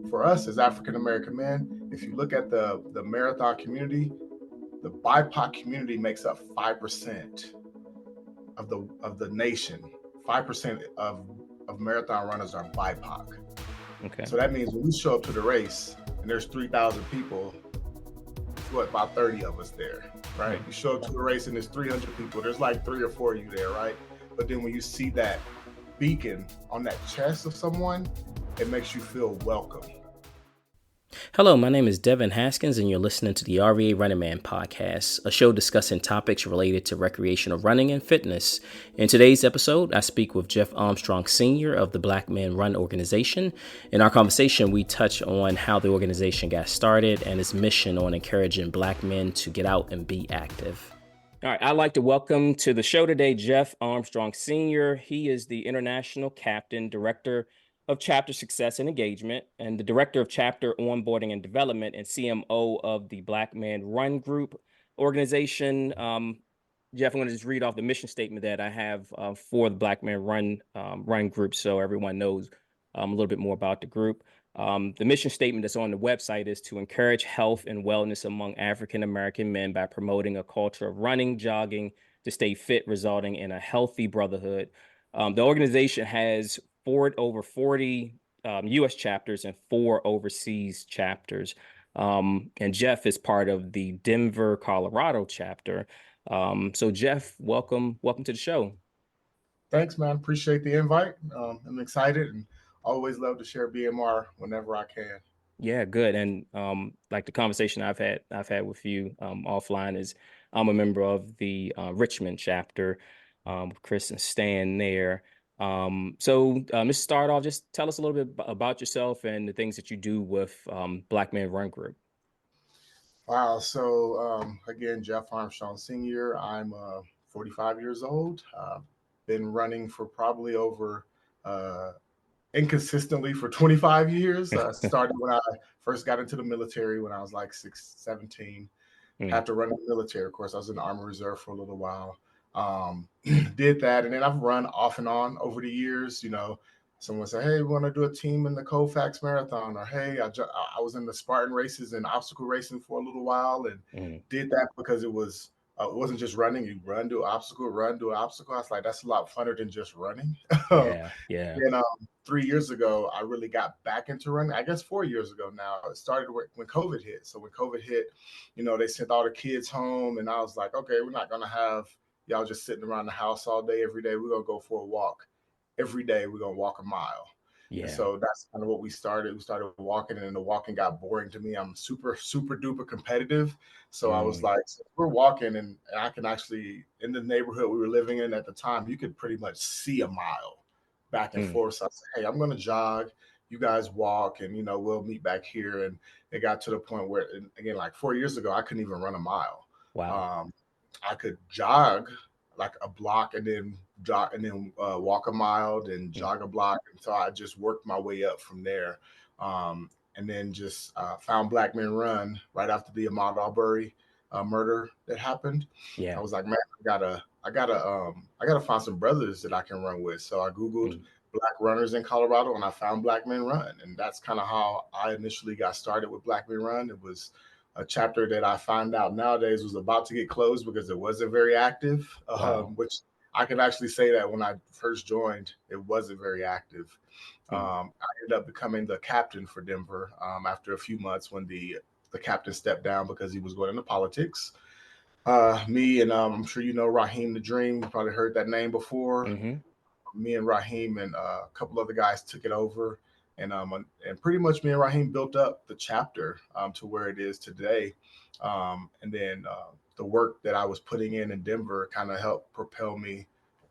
for us as African American men, if you look at the marathon community, the BIPOC community makes up 5% of the nation. 5% of marathon runners are BIPOC. Okay. So that means when we show up to the race and there's 3,000 people, what, about 30 of us there, right? You show up to a race and there's 300 people. There's like 3 or 4 of you there, right? But then when you see that beacon on that chest of someone, it makes you feel welcome. Hello, my name is Devin Haskins, and you're listening to the RVA Running Man podcast, a show discussing topics related to recreational running and fitness. In today's episode, I speak with Jeff Armstrong Sr. of the Black Men Run organization. In our conversation, we touch on how the organization got started and its mission on encouraging Black men to get out and be active. All right, I'd like to welcome to the show today Jeff Armstrong Sr. He is the International Captain, Director of Chapter Success and Engagement, and the Director of Chapter Onboarding and Development and CMO of the Black Men Run Group organization. Jeff, I'm going to just read off the mission statement that I have for the Black Men Run Group so everyone knows a little bit more about the group. The mission statement that's on the website is to encourage health and wellness among African American men by promoting a culture of running, jogging to stay fit, resulting in a healthy brotherhood. The organization has over 40 U.S. chapters and 4 overseas chapters. And Jeff is part of the Denver, Colorado chapter. So Jeff, welcome to the show. Thanks, man. Appreciate the invite. I'm excited and always love to share BMR whenever I can. Yeah, good. And like the conversation I've had with you offline is I'm a member of the Richmond chapter, Chris and Stan there. So let's start off. Just tell us a little bit about yourself and the things that you do with Black Men Run Group. Wow. So again, Jeff Armstrong Sr. I'm 45 years old. Been running for probably over inconsistently for 25 years. Started when I first got into the military when I was like 17. After running the military, of course, I was in the Army Reserve for a little while. Did that, and then I've run off and on over the years. You know, someone said, "Hey, we want to do a team in the Colfax Marathon," or "Hey, I was in the Spartan races and obstacle racing for a little while," and did that because it wasn't just running. You run, do obstacle, run, do obstacle. I was like, that's a lot funner than just running. Yeah. And 3 years ago, I really got back into running. I guess 4 years ago now. It started when COVID hit. So when COVID hit, they sent all the kids home, and I was like, okay, we're not gonna have y'all just sitting around the house all day every day. We're gonna go for a walk every day. We're gonna walk a mile. Yeah. And so that's kind of what we started. We started walking, and the walking got boring to me. I'm super, super duper competitive. So I was like, so we're walking, and I can actually, in the neighborhood we were living in at the time, you could pretty much see a mile back and forth. So I said, hey, I'm going to jog. You guys walk, and, we'll meet back here. And it got to the point where, again, like 4 years ago, I couldn't even run a mile. Wow. I could jog like a block and then walk a mile, then jog a block. And so I just worked my way up from there. And then just found Black Men Run right after the Ahmaud Arbery murder that happened. Yeah. I was like, man, I gotta find some brothers that I can run with. So I Googled Black runners in Colorado, and I found Black Men Run. And that's kind of how I initially got started with Black Men Run. It was a chapter that I found out nowadays was about to get closed because it wasn't very active, which I can actually say that when I first joined, it wasn't very active. I ended up becoming the captain for Denver after a few months when the captain stepped down because he was going into politics. Me and I'm sure you know Raheem the Dream. You probably heard that name before. Me and Raheem and a couple other guys took it over. And pretty much me and Raheem built up the chapter to where it is today. And then the work that I was putting in Denver kind of helped propel me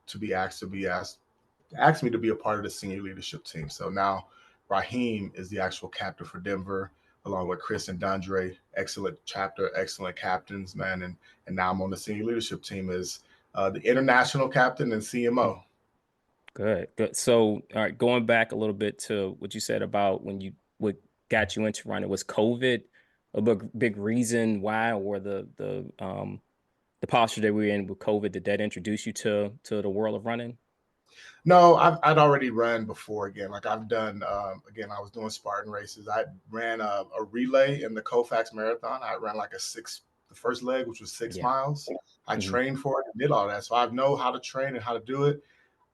to be asked me to be a part of the senior leadership team. So now Raheem is the actual captain for Denver, along with Chris and Dondre. Excellent chapter, excellent captains, man. And now I'm on the senior leadership team as the international captain and CMO. Good. So, all right, going back a little bit to what you said about what got you into running, was COVID a big reason why, or the posture that we were in with COVID, did that introduce you to the world of running? No, I'd already run before again. Like I've done, again, I was doing Spartan races. I ran a relay in the Colfax Marathon. I ran like the first leg, which was 6 miles. I Hmm. trained for it and did all that. So I know how to train and how to do it.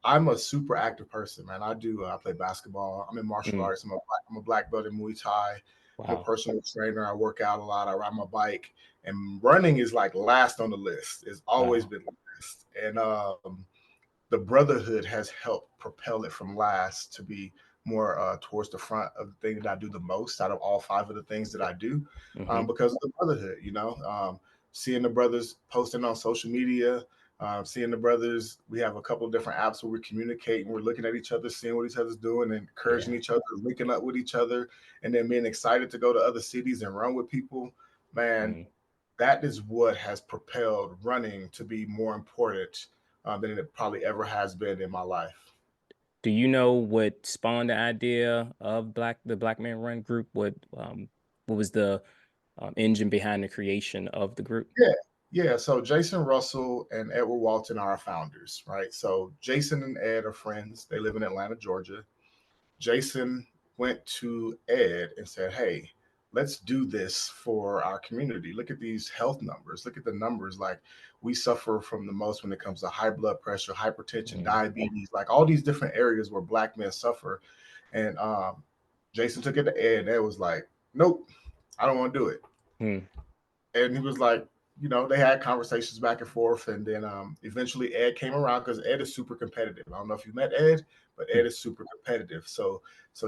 I'm a super active person, man. I play basketball. I'm in martial Mm. arts. I'm a black belt in Muay Thai. I'm a Wow. personal trainer. I work out a lot. I ride my bike. And running is like last on the list. It's always Wow. been last. And the brotherhood has helped propel it from last to be more towards the front of the thing that I do the most out of all five of the things that I do, Hmm. because of the brotherhood. Seeing the brothers posting on social media, seeing the brothers. We have a couple of different apps where we communicate and we're looking at each other, seeing what each other's doing, and encouraging Yeah. each other, linking up with each other, and then being excited to go to other cities and run with people. Man, Mm. that is what has propelled running to be more important than it probably ever has been in my life. Do you know what spawned the idea of the Black Man Run group? What was the engine behind the creation of the group? Yeah, yeah. So Jason Russell and Edward Walton are our founders, right? So Jason and Ed are friends. They live in Atlanta, Georgia. Jason went to Ed and said, "Hey, let's do this for our community. Look at these health numbers. Look at the numbers. Like we suffer from the most when it comes to high blood pressure, hypertension, Mm. diabetes, like all these different areas where black men suffer." And Jason took it to Ed, and Ed was like, "Nope, I don't want to do it." Mm. And he was like, they had conversations back and forth, and then eventually Ed came around because Ed is super competitive. I don't know if you met Ed, but Ed Mm. is super competitive. So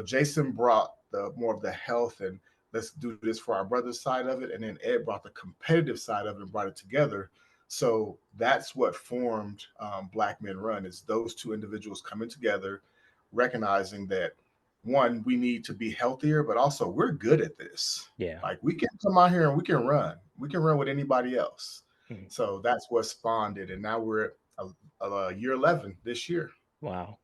Jason brought the more of the health and let's do this for our brother's side of it, and then Ed brought the competitive side of it and brought it together. So that's what formed Black Men Run. Is those two individuals coming together, recognizing that one, we need to be healthier, but also we're good at this. Yeah. Like we can come out here and we can run. We can run with anybody else. Mm. So that's what spawned it. And now we're at year 11 this year. Wow.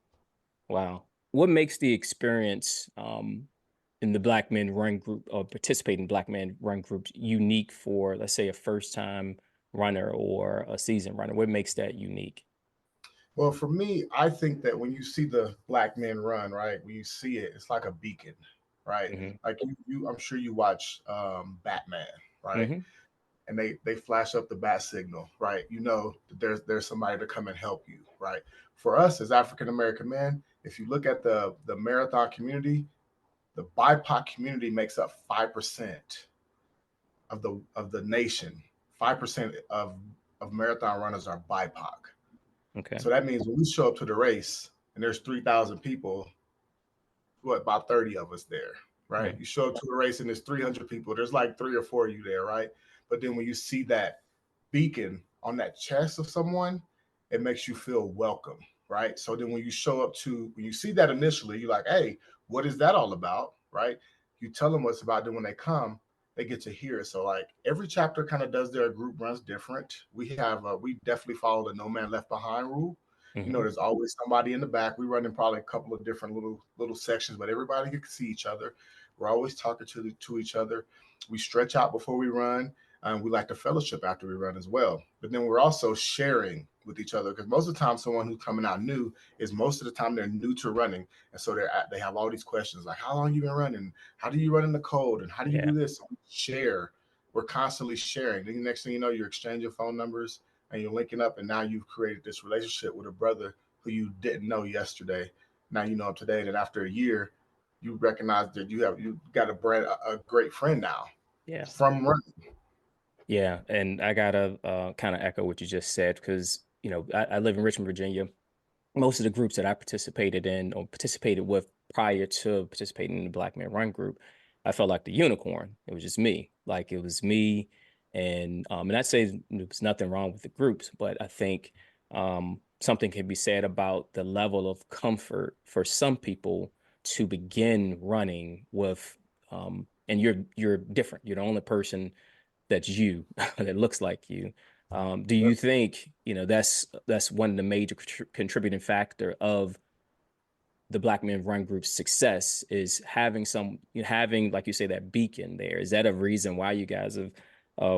Wow. What makes the experience in the Black Men Run group or participating in Black Men Run groups unique for, let's say, a first time runner or a seasoned runner? What makes that unique? Well, for me, I think that when you see the black men run, right, when you see it, it's like a beacon, right? Hmm. Like I'm sure you watch Batman, right? Hmm. And they flash up the bat signal, right? You know that there's somebody to come and help you, right? For us as African American men, if you look at the marathon community, the BIPOC community makes up 5% of the nation. 5% of marathon runners are BIPOC. Okay. So that means when we show up to the race and there's 3,000 people, what, about 30 of us there, right? Mm. You show up to a race and there's 300 people, there's like three or four of you there, right? But then when you see that beacon on that chest of someone, it makes you feel welcome, right? So then when you see that initially, you're like, hey, what is that all about, right? You tell them what it's about, then when they come, they get to hear it. So like every chapter kind of does their group runs different. We definitely follow the no man left behind rule. Hmm. There's always somebody in the back. We run in probably a couple of different little sections, but everybody can see each other. We're always talking to each other. We stretch out before we run. We like to fellowship after we run as well. But then we're also sharing with each other because most of the time, someone who's coming out new is most of the time they're new to running, and so they have all these questions like, "How long you been running? How do you run in the cold? And how do you Yeah. do this?" So we share. We're constantly sharing. Then the next thing you know, you're exchanging phone numbers and you're linking up, and now you've created this relationship with a brother who you didn't know yesterday. Now you know him today. That after a year, you recognize that you got a great friend now Yeah. from running. Yeah. And I gotta kind of echo what you just said because, I live in Richmond, Virginia. Most of the groups that I participated in or participated with prior to participating in the Black Man Run group, I felt like the unicorn. It was just me. Like it was me. And I'd say there's nothing wrong with the groups, but I think something can be said about the level of comfort for some people to begin running with and you're different. You're the only person that's you that looks like you. Do you think that's one of the major contributing factor of the Black Men Run Group's success is having having like you say that beacon there? Is that a reason why you guys have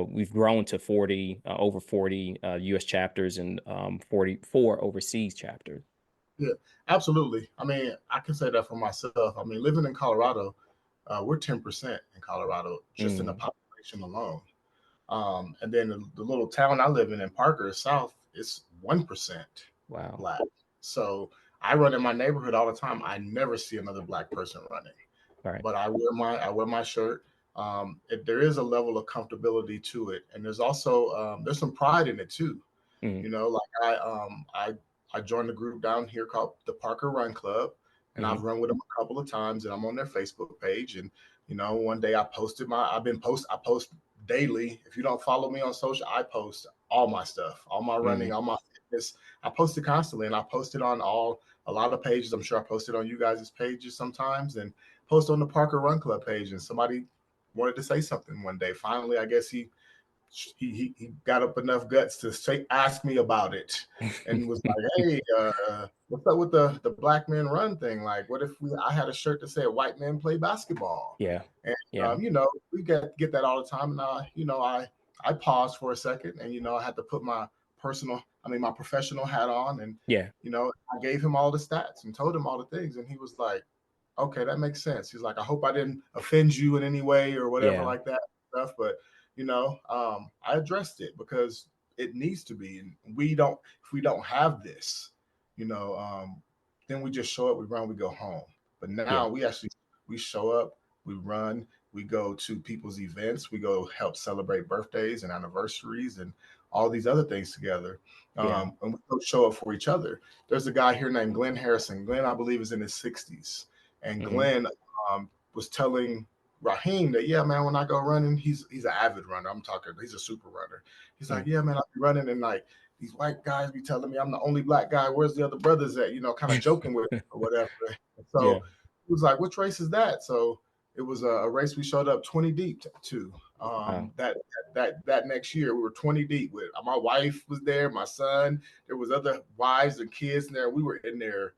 we've grown to 40 over 40 U.S. chapters and 44 overseas chapters? Yeah, absolutely. I mean, I can say that for myself. I mean, living in Colorado, we're 10% in Colorado, just in the Mm, population alone. And then the little town I live in Parker, South, is 1% wow. black. So I run in my neighborhood all the time. I never see another black person running, All right. but I wear my shirt. There is a level of comfortability to it, and there's also there's some pride in it too. Mm, Like I joined a group down here called the Parker Run Club, and mm-hmm, I've run with them a couple of times, and I'm on their Facebook page. And one day I posted my I've been post I post daily. If you don't follow me on social, I post all my stuff, all my mm, running, all my fitness. I post it constantly, and I post it on a lot of pages. I'm sure I posted on you guys' pages sometimes, and post on the Parker Run Club page. And somebody wanted to say something one day. Finally, I guess he got up enough guts to ask me about it, and was like, "Hey, what's up with the black men run thing? Like, what if I had a shirt that said white men play basketball?" yeah. And Yeah. we get that all the time. And I paused for a second, and I had to put my professional hat on, and Yeah. I gave him all the stats and told him all the things, and he was like, "Okay, that makes sense." He's like, "I hope I didn't offend you in any way or whatever Yeah. like that stuff," but I addressed it because it needs to be. And if we don't have this, you know, then we just show up, we run, we go home. But Yeah. now we show up, we run, we go to people's events, we go help celebrate birthdays and anniversaries and all these other things together. Yeah. And we go show up for each other. There's a guy here named Glenn Harrison. Glenn, I believe, is in his 60s. And Mm-hmm, Glenn was telling Raheem that, yeah, man, when I go running, he's an avid runner. I'm talking, he's a super runner. He's like, mm. yeah, man, I'll be running, and like these white guys be telling me I'm the only black guy. Where's the other brothers at? Kind of joking with or whatever. Yeah. So he was like, which race is that? So it was a race we showed up 20 deep to. Wow. That next year we were 20 deep with my wife was there, my son. There was other wives and kids in there. We were in there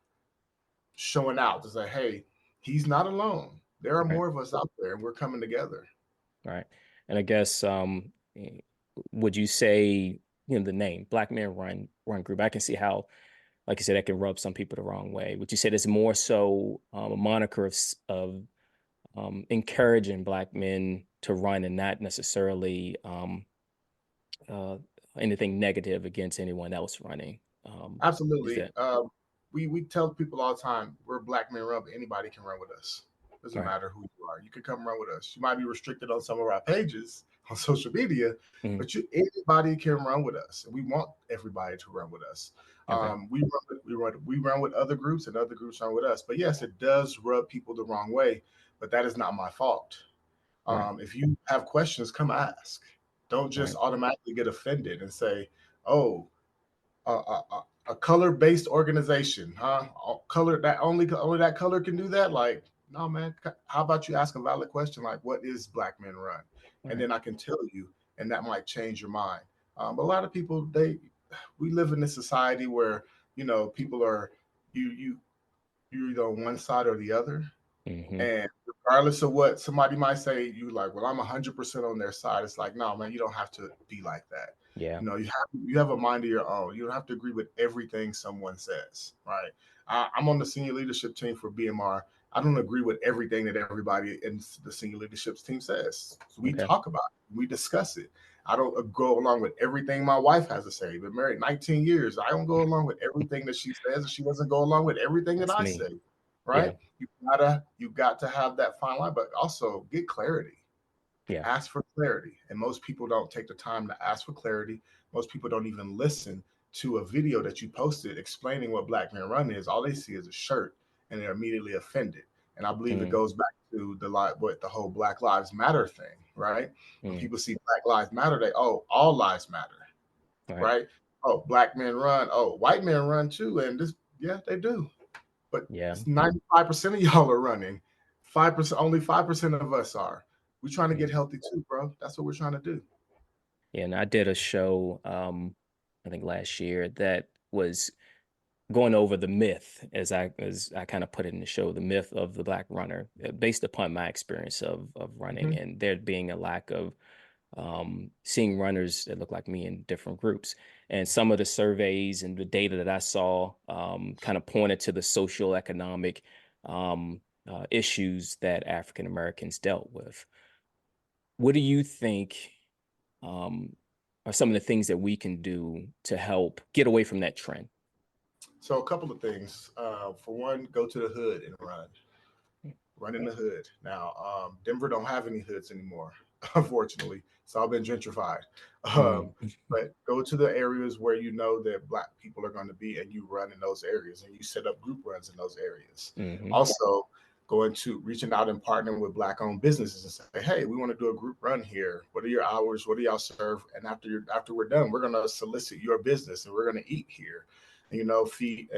showing out to say, hey, he's not alone. There are Right. more of us out there, and we're coming together. Right. And I guess would you say, the name Black Men Run Group? I can see how, like you said, that can rub some people the wrong way. Would you say it's more so a moniker of encouraging black men to run and not necessarily uh, anything negative against anyone else running? Is Absolutely. that We tell people all the time we're Black Men Run, but anybody can run with us. Doesn't right? matter who you are. You can come run with us. You might be restricted on some of our pages on social media, Mhm. but anybody can run with us, and we want everybody to run with us. Okay. We run with other groups, and other groups run with us. But yes, it does rub people the wrong way, but that is not my fault. Right. If you have questions, come ask. Don't just Right. automatically get offended and say, "Oh, a color based organization, huh? Color that only that color can do that." Like, no, man. How about you ask a valid question like, "What is Black Men Run?" And Right. then I can tell you, and that might change your mind. But a lot of people, we live in a society where people are you're either on one side or the other, Hmm. and regardless of what somebody might say, you like, well, I'm 100% on their side. It's like, no, man, you don't have to be like that. Yeah. You have a mind of your own. You don't have to agree with everything someone says, right? I'm on the senior leadership team for BMR. I don't agree with everything that everybody in the senior leadership team says. So we Okay. talk about it. We discuss it. I don't go along with everything my wife has to say. Been married 19 years. I don't go along with everything that she says, and she doesn't go along with everything that That's I me. say, Yeah. right? You got to have that fine line, but also get clarity. Yeah. Ask for clarity. And most people don't take the time to ask for clarity. Most people don't even listen to a video that you posted explaining what Black Men Run is. All they see is a shirt, and they're immediately offended. And I believe it Mm, goes back to the whole Black Lives Matter thing, right? When mm. people see Black Lives Matter, all lives matter, Right. right? Oh, Black men run. Oh, white men run too. And yeah, they do, but Yeah. it's 95% of y'all are running. 5%, only 5% of us are. We're trying to Yeah. get healthy too, bro. That's what we're trying to do. Yeah. And I did a show, I think last year, that was going over the myth, as I kind of put it in the show, the myth of the black runner, based upon my experience of running, Mhm. and there being a lack of seeing runners that look like me in different groups. And some of the surveys and the data that I saw kind of pointed to the socioeconomic issues that African Americans dealt with. What do you think um, are some of the things that we can do to help get away from that trend? So a couple of things. For one, go to the hood and run in the hood. Now, Denver don't have any hoods anymore, unfortunately. It's all been gentrified. Mm, But go to the areas where you know that Black people are going to be, and you run in those areas, and you set up group runs in those areas. hmm. Also, going to reaching out and partnering with Black-owned businesses and say, "Hey, we want to do a group run here. What are your hours? What do y'all serve? And after we're done, we're going to solicit your business, and we're going to eat here, and, feed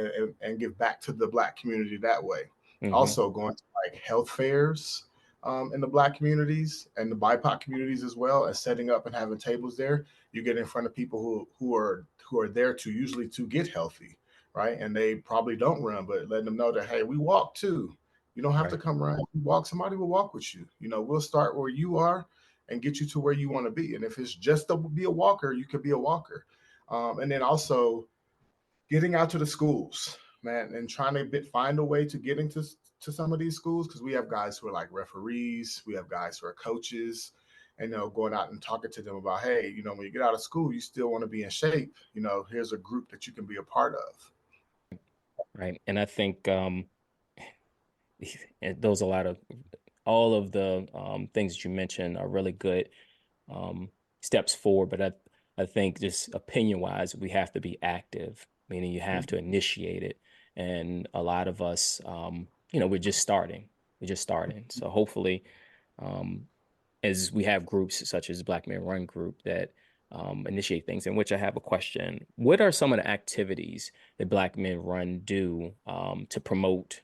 and give back to the Black community that way." Hmm. Also, going to like health fairs in the Black communities and the BIPOC communities as well, as setting up and having tables there. You get in front of people who are there to usually to get healthy, right? And they probably don't run, but letting them know that, hey, we walk too. You don't have to Right. come run. You walk, somebody will walk with you. We'll start where you are and get you to where you want to be. And if it's just to be a walker, you could be a walker. And then also getting out to the schools, man, and trying to find a way to get into to some of these schools, because we have guys who are like referees, we have guys who are coaches, and going out and talking to them about, hey, when you get out of school, you still want to be in shape. Here's a group that you can be a part of. Right. And I think those a lot of all of the things that you mentioned are really good um, steps forward. But I think just opinion wise, we have to be active, meaning you have to initiate it. And a lot of us, we're just starting. We're just starting. So hopefully, um, as we have groups such as Black Men Run Group that initiate things, in which I have a question. What are some of the activities that Black Men Run do to promote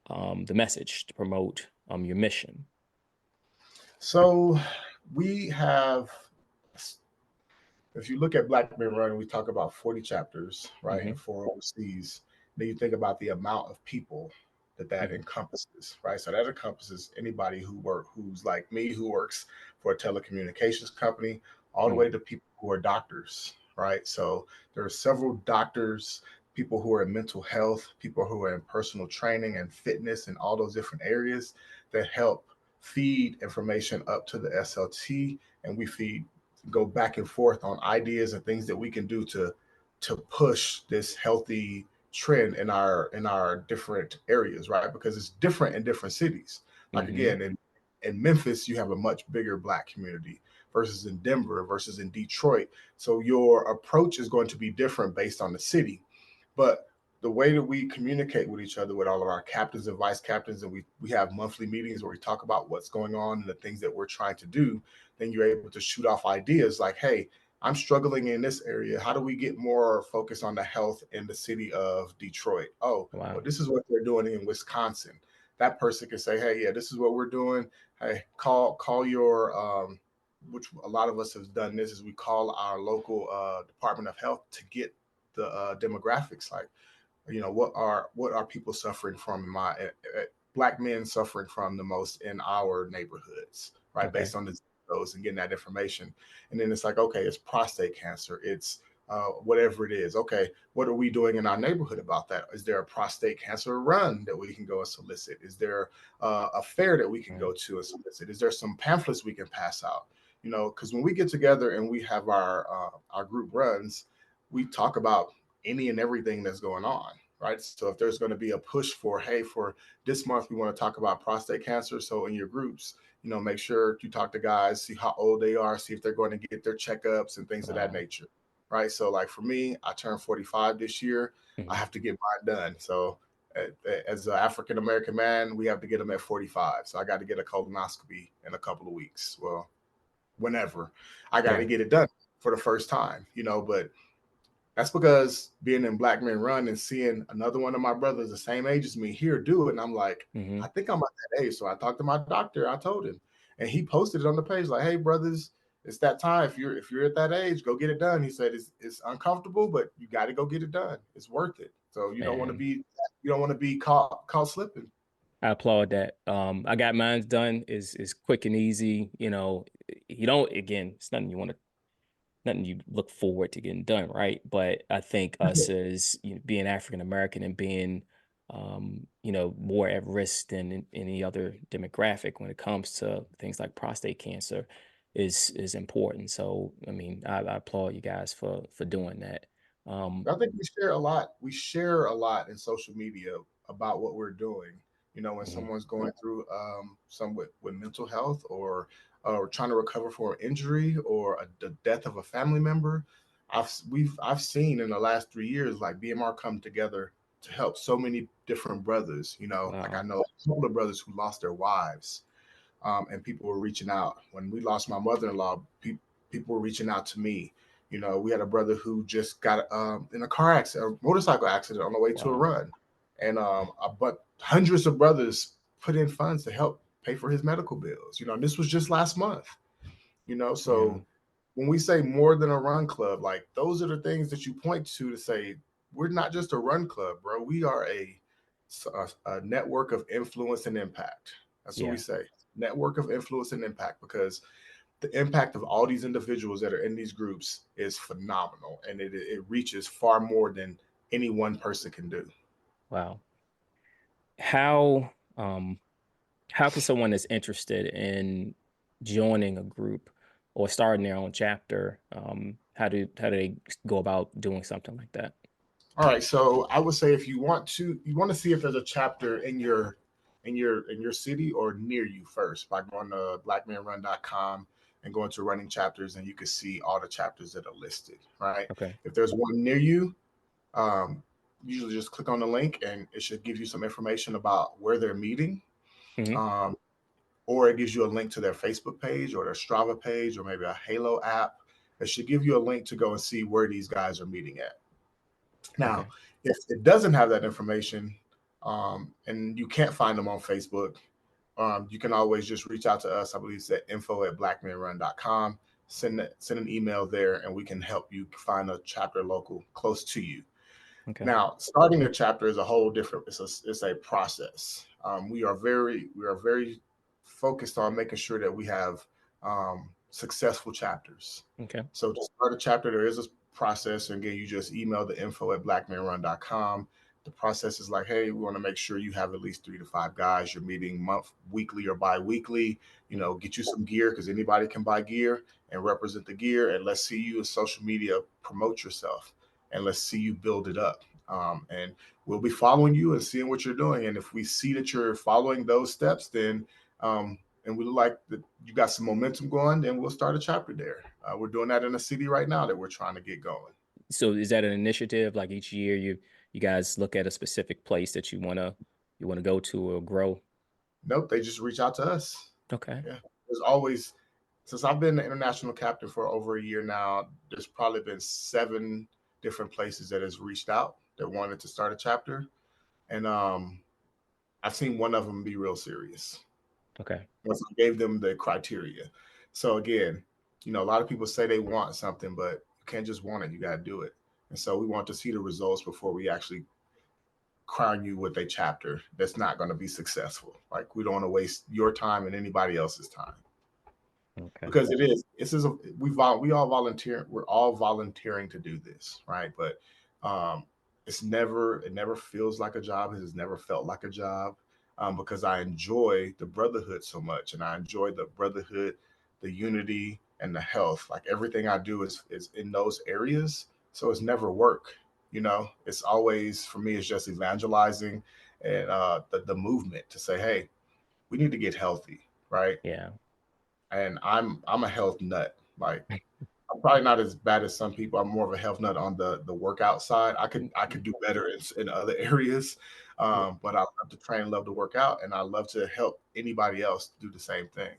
the message, to promote your mission? So we have, if you look at Black Men Run, we talk about 40 chapters, right, Hmm. and 4 overseas. Then you think about the amount of people that Hmm. encompasses, right? So that encompasses anybody who's like me, who works for a telecommunications company, all the way Hmm. to people who are doctors, right? So there are several doctors, people who are in mental health, people who are in personal training and fitness, and all those different areas that help feed information up to the SLT, and we go back and forth on ideas and things that we can do to push this healthy trend in our different areas, right? Because it's different in different cities. Like Hmm. again, in Memphis, you have a much bigger Black community versus in Denver versus in Detroit. So your approach is going to be different based on the city. But the way that we communicate with each other, with all of our captains and vice captains, and we have monthly meetings where we talk about what's going on and the things that we're trying to do, then you're able to shoot off ideas like, hey, I'm struggling in this area. How do we get more focus on the health in the city of Detroit? Oh, well, Wow. this is what they're doing in Wisconsin. That person can say, hey, yeah, this is what we're doing. Hey, call your which a lot of us have done this, is we call our local Department of Health to get the demographics, like, what are people suffering from in my Black men suffering from the most in our neighborhoods, right? Okay. Based on those and getting that information. And then it's like, okay, it's prostate cancer, it's whatever it is. Okay, what are we doing in our neighborhood about that? Is there a prostate cancer run that we can go and solicit? Is there a fair that we can Right. go to and solicit? Is there some pamphlets we can pass out? Because when we get together and we have our group runs, we talk about any and everything that's going on, right? So if there's going to be a push for, hey, for this month we want to talk about prostate cancer, so in your groups, make sure you talk to guys, see how old they are, see if they're going to get their checkups and things of that Wow. nature, right? So like for me, I turned 45 this year. I Hmm. have to get mine done. So as an African American man, we have to get them at 45. So I got to get a colonoscopy in a couple of weeks. Well, whenever I got to Right. get it done for the first time, but that's because being in Black Men Run and seeing another one of my brothers the same age as me here do it, and I'm like, Hmm. I think I'm at that age. So I talked to my doctor. I told him, and he posted it on the page like, "Hey, brothers, it's that time. If you're at that age, go get it done." He said it's uncomfortable, but you got to go get it done. It's worth it. So Man, you don't want to be caught slipping. I applaud that. I got mine done. Is quick and easy. You don't, again, it's nothing you look forward to getting done, right? But I think us as being African American and being more at risk than any other demographic when it comes to things like prostate cancer is important. So I mean, I applaud you guys for doing that. I think we share a lot. We share a lot in social media about what we're doing. When Mhm. someone's going through some with mental health or trying to recover for an injury or the death of a family member, I've seen in the last 3 years like BMR come together to help so many different brothers. Like I Wow. know a couple of brothers who lost their wives, and people were reaching out. When we lost my mother-in-law, people were reaching out to me. We had a brother who just got in a car accident, a motorcycle accident on the way to a Wow. run, and but hundreds of brothers put in funds to help pay for his medical bills. And this was just last month. Yeah. So when we say more than a run club, like those are the things that you point to say we're not just a run club, bro. We are a network of influence and impact. That's what we Yeah. say. Network of influence and impact, because the impact of all these individuals that are in these groups is phenomenal, and it reaches far more than any one person can do. Wow. How how can someone that's interested in joining a group or starting their own chapter, how do they go about doing something like that? All right, so I would say if you want to see if there's a chapter in your city or near you first by going to blackmanrun.com and going to running chapters, and you can see all the chapters that are listed, right? Okay. If there's one near you, um, usually just click on the link and it should give you some information about where they're meeting. Hmm. Um, or it gives you a link to their Facebook page or their Strava page or maybe a Halo app. It should give you a link to go and see where these guys are meeting at. Now, Okay. if it doesn't have that information, and you can't find them on Facebook, you can always just reach out to us. I believe it's at info@blackmanrun.com. Send an email there, and we can help you find a chapter local close to you. Okay. Now, starting a chapter is a whole different. It's a process. We are very focused on making sure that we have successful chapters. Okay. So to start a chapter, there is a process. And again, you just email the info@blackmanrun.com. The process is like, hey, we want to make sure you have at least 3 to 5 guys you're meeting weekly or bi-weekly. Get you some gear, because anybody can buy gear and represent the gear. And let's see you in social media promote yourself, and let's see you build it up. And we'll be following you and seeing what you're doing. And if we see that you're following those steps, then and we like that you got some momentum going, then we'll start a chapter there. We're doing that in a city right now that we're trying to get going. So is that an initiative? Like each year you guys look at a specific place that you wanna go to or grow? Nope, they just reach out to us. Okay. Yeah, there's always, since I've been the international captain for over a year now, there's probably been 7 different places that has reached out that wanted to start a chapter, and I've seen one of them be real serious Okay. once I gave them the criteria. So again, a lot of people say they want something, but you can't just want it. You got to do it. And so we want to see the results before we actually crown you with a chapter that's not going to be successful. Like, we don't want to waste your time and anybody else's time, Okay. because it is. This is we all volunteer. We're all volunteering to do this, right? But it never feels like a job. It has never felt like a job, because I enjoy the brotherhood so much, and I enjoy the brotherhood, the unity, and the health. Like, everything I do is in those areas. So it's never work. It's always, for me, it's just evangelizing, and the movement to say, hey, we need to get healthy, right? Yeah. And I'm a health nut. Like, I'm probably not as bad as some people. I'm more of a health nut on the workout side. I could do better in other areas, Yeah. but I love to train, love to work out, and I love to help anybody else do the same thing.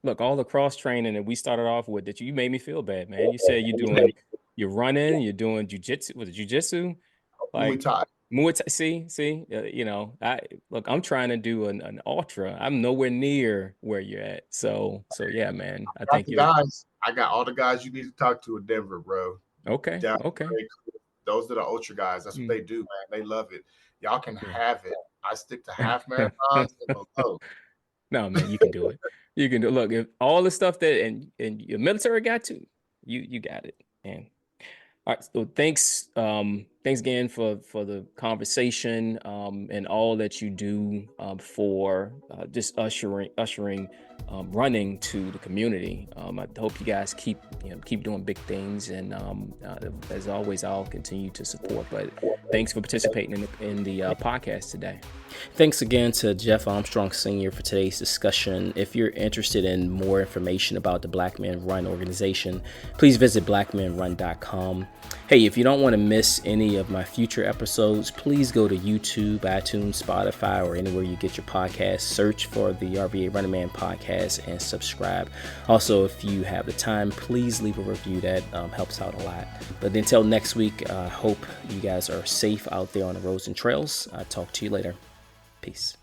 Look, all the cross training that we started off with that you made me feel bad, man. You said you're running, you're doing jujitsu. Was it jujitsu? Muay Like Thai. Muay Thai. See, I look. I'm trying to do an ultra. I'm nowhere near where you're at. So yeah, man. I Got think the you're guys. I got all the guys you need to talk to in Denver, bro. okay. Down, Okay. those that are ultra guys. That's what Mm, they do, man. They love it. Y'all can yeah. have it. I stick to half marathons and below. No, man, you can do it. You can do. Look, if all the stuff that and your military got to, you got it. And all right. So thanks again for the conversation and all that you do for just ushering running to the community. I hope you guys keep doing big things, and as always, I'll continue to support. But thanks for participating in the podcast today. Thanks again to Jeff Armstrong Sr. for today's discussion. If you're interested in more information about the Black Men Run organization, please visit blackmenrun.com. Hey, if you don't want to miss any of my future episodes, please go to YouTube, iTunes, Spotify, or anywhere you get your podcasts. Search for the RVA Running Man podcast and subscribe. Also, if you have the time, please leave a review. That helps out a lot. But until next week, I hope you guys are safe out there on the roads and trails. I'll talk to you later. Peace.